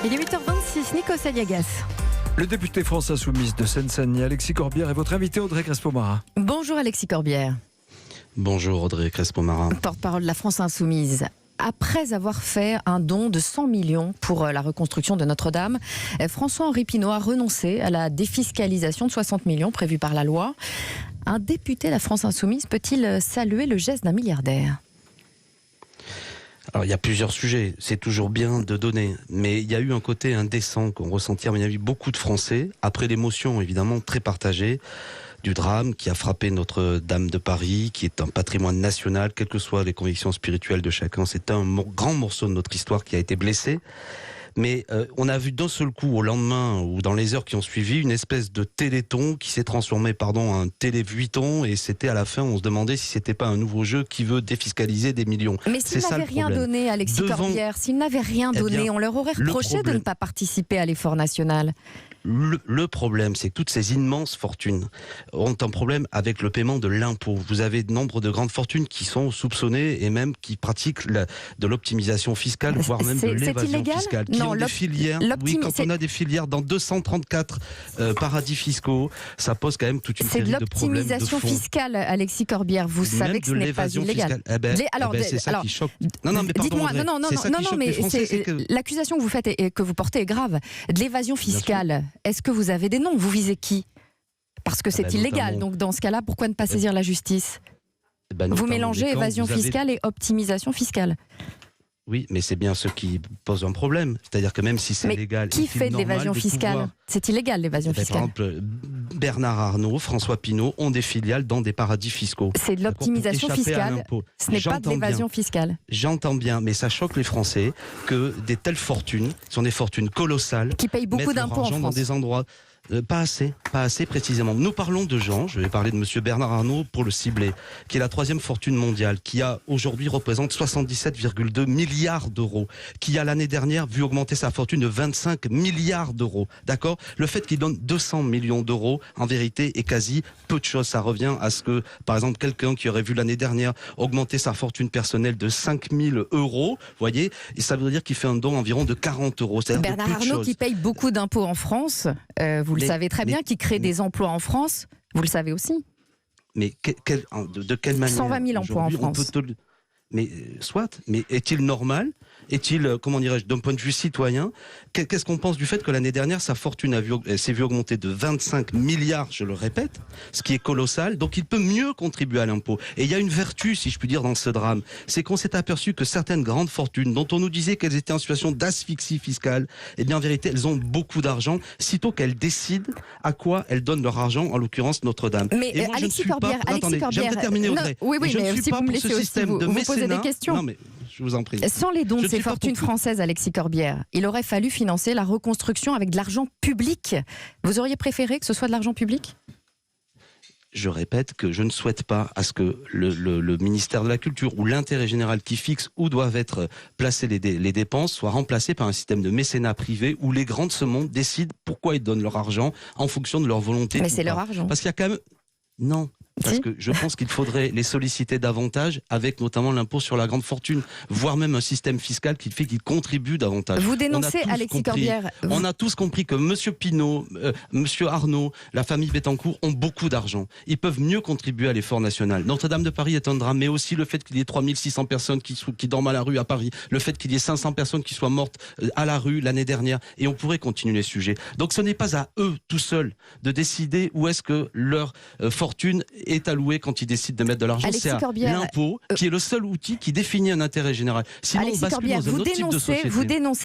Il est 8h26, Nico Saliagas. Le député France Insoumise de Seine-Saint-Denis, Alexis Corbière, est votre invité, Audrey Crespo-Mara. Bonjour Alexis Corbière. Bonjour Audrey Crespo-Mara. Porte-parole de la France Insoumise. Après avoir fait un don de 100 millions pour la reconstruction de Notre-Dame, François-Henri Pinault a renoncé à la défiscalisation de 60 millions prévue par la loi. Un député de la France Insoumise peut-il saluer le geste d'un milliardaire ? Alors il y a plusieurs sujets, c'est toujours bien de donner, mais il y a eu un côté indécent qu'on ressentit à mon avis beaucoup de Français, après l'émotion évidemment très partagée du drame qui a frappé Notre-Dame de Paris, qui est un patrimoine national, quelles que soient les convictions spirituelles de chacun, c'est un grand morceau de notre histoire qui a été blessé. Mais on a vu d'un seul coup, au lendemain ou dans les heures qui ont suivi, une espèce de téléthon qui s'est transformé en un télévuitton, et c'était à la fin, on se demandait si c'était pas un nouveau jeu qui veut défiscaliser des millions. Mais s'ils n'avaient rien donné, Alexis Corbière, s'ils n'avaient rien donné, on leur aurait reproché de ne pas participer à l'effort national. Le problème, c'est que toutes ces immenses fortunes ont un problème avec le paiement de l'impôt. Vous avez nombre de grandes fortunes qui sont soupçonnées et même qui pratiquent de l'optimisation fiscale, voire même de l'évasion fiscale. Non, des filières, oui, quand on a des filières dans 234 paradis fiscaux, ça pose quand même toute une série de problèmes de fond. C'est de l'optimisation fiscale, Alexis Corbière. Vous savez que ce n'est pas illégal. C'est ça qui choque. Non, mais pardon, dites-moi, non, mais l'accusation que vous faites et que vous portez est grave. De l'évasion fiscale. Est-ce que vous avez des noms ? Vous visez qui ? Parce que c'est illégal. Notamment... Donc dans ce cas-là, pourquoi ne pas saisir la justice ? Vous mélangez évasion fiscale et optimisation fiscale. Oui, mais c'est bien ce qui pose un problème. C'est-à-dire que même si c'est légal... Qui fait de l'évasion fiscale ? C'est illégal, l'évasion fiscale. Par exemple, Bernard Arnault, François Pinault ont des filiales dans des paradis fiscaux. C'est de l'optimisation fiscale. Ce n'est pas de l'évasion fiscale. J'entends bien, mais ça choque les Français que des telles fortunes, sont des fortunes colossales, qui payent beaucoup d'impôts en France. Dans des endroits... Pas assez précisément. Nous parlons de gens, je vais parler de monsieur Bernard Arnault pour le cibler, qui est la troisième fortune mondiale, qui a aujourd'hui représente 77,2 milliards d'euros, qui a l'année dernière vu augmenter sa fortune de 25 milliards d'euros. D'accord ? Le fait qu'il donne 200 millions d'euros, en vérité, est quasi peu de choses. Ça revient à ce que, par exemple, quelqu'un qui aurait vu l'année dernière augmenter sa fortune personnelle de 5 000 euros, voyez, et ça veut dire qu'il fait un don environ de 40 euros. Bernard Arnault qui paye beaucoup d'impôts en France, vous le savez très bien, qui crée des emplois en France, vous le savez aussi. Mais de quelle manière ? 120 000 emplois en France. Mais soit, mais est-il normal ? Est-il, comment dirais-je, d'un point de vue citoyen, qu'est-ce qu'on pense du fait que l'année dernière, sa fortune s'est vue augmenter de 25 milliards, je le répète, ce qui est colossal, donc il peut mieux contribuer à l'impôt. Et il y a une vertu, si je puis dire, dans ce drame, c'est qu'on s'est aperçu que certaines grandes fortunes, dont on nous disait qu'elles étaient en situation d'asphyxie fiscale, eh bien en vérité, elles ont beaucoup d'argent, sitôt qu'elles décident à quoi elles donnent leur argent, en l'occurrence Notre-Dame. Mais et moi, Alexis Corbière, j'aimerais terminer, Audrey. Oui, mais si vous me laissez aussi vous poser des questions. Non, mais je vous en prie. Sans les dons de ces fortunes françaises, Alexis Corbière, il aurait fallu financer la reconstruction avec de l'argent public. Vous auriez préféré que ce soit de l'argent public ? Je répète que je ne souhaite pas à ce que le ministère de la Culture ou l'intérêt général qui fixe où doivent être placées les dépenses soit remplacé par un système de mécénat privé où les grands de ce monde décident pourquoi ils donnent leur argent en fonction de leur volonté. Mais c'est leur argent. Parce qu'il y a quand même... Non. Parce que je pense qu'il faudrait les solliciter davantage, avec notamment l'impôt sur la grande fortune, voire même un système fiscal qui fait qu'ils contribuent davantage. Vous dénoncez, Alexis Corbière. On a tous compris que monsieur Pinault, monsieur Arnault, la famille Bettencourt ont beaucoup d'argent. Ils peuvent mieux contribuer à l'effort national. Notre-Dame de Paris est un drame, mais aussi le fait qu'il y ait 3600 personnes qui dorment à la rue à Paris, le fait qu'il y ait 500 personnes qui soient mortes à la rue l'année dernière, et on pourrait continuer les sujets. Donc ce n'est pas à eux, tout seuls, de décider où est-ce que leur fortune est alloué quand il décide de mettre de l'argent. C'est à l'impôt qui est le seul outil qui définit un intérêt général. Sinon, Alexis on bascule Corbière, dans un autre type de société. Vous dénoncez